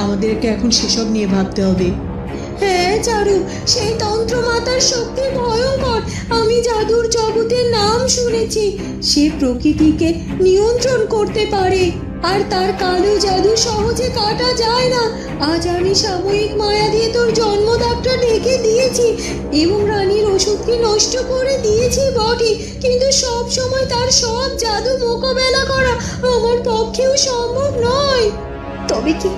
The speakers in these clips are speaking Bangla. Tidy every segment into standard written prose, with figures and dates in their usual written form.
আমাদেরকে এখন সেসব নিয়ে ভাবতে হবে। হ্যাঁ চারু, সেই তন্ত্রমাতার শক্তি ভয়ঙ্কর। আমি জাদুর জগতের নাম শুনেছি। সে প্রকৃতিকে নিয়ন্ত্রণ করতে পারে, আর তার কালো জাদু সহজে কাটা যায় না। আজ আমি সাময়িক মায়া দিয়ে তোর জন্মদাগটা ঢেকে দিয়েছি এবং রানীর ওষুধকে নষ্ট করে দিয়েছি বটে, কিন্তু সব সময় তার সব জাদু মোকাবেলা করা আমার পক্ষেও সম্ভব নয়। তবে কি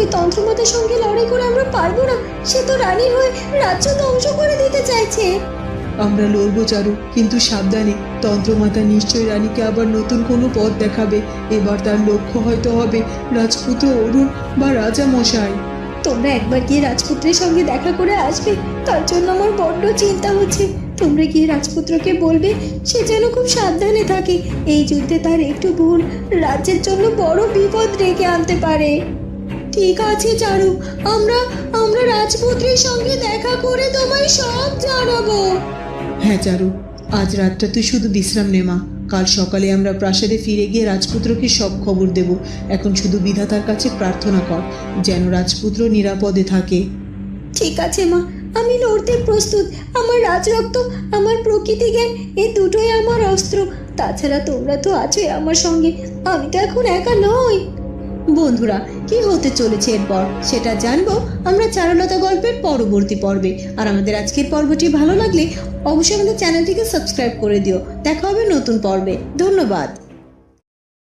ওই তন্ত্রমাতার সঙ্গে লড়াই করে আমরা পারবো না? সে তো রানীর হয়ে রাজ্য ধ্বংস করে দিতে চাইছে। আমরা লড়বো চারু, কিন্তু সাবধানে। তন্ত্রমাতা নিশ্চয়ই রানীকে আবার নতুন কোনো পথ দেখাবে। এবার তার লক্ষ্য হয়তো হবে রাজপুত্র অরুণ বা রাজা মশাই। তোমরা একবার গিয়ে রাজপুত্রের সঙ্গে দেখা করে আসবে, তার জন্য আমার বড্ড চিন্তা হচ্ছে। তোমরা গিয়ে রাজপুত্রকে বলবে সে যেন খুব সাবধানে থাকে। এই যুদ্ধে তার একটু ভুল রাজ্যের জন্য বড় বিপদ ডেকে আনতে পারে। ঠিক আছে চারু, আমরা রাজপুত্রের সঙ্গে দেখা করে তোমায় সব জানাবো। হ্যাঁ চারু, আজ রাতটা তুই শুধু বিশ্রাম নে মা। কাল সকালে আমরা প্রাসাদে ফিরে গিয়ে রাজপুত্রকে সব খবর দেব। এখন শুধু বিধাতার কাছে প্রার্থনা কর যেন রাজপুত্র নিরাপদে থাকে। ঠিক আছে মা, আমি লড়তে প্রস্তুত। আমার রাজরক্ত, আমার প্রকৃতি জ্ঞান, এই দুটোই আমার অস্ত্র। তাছাড়া তোমরা তো আছোই আমার সঙ্গে। আমি তো এখন একা নই। বন্ধুরা, কি হতে চলেছে এরপর সেটা জানবো আমরা চারুলতা গল্পের পরবর্তী পর্বে। আর আমাদের আজকের পর্বটি ভালো লাগলে অবশ্যই আমাদের চ্যানেলটিকে সাবস্ক্রাইব করে দিও। দেখা হবে নতুন পর্বে। ধন্যবাদ।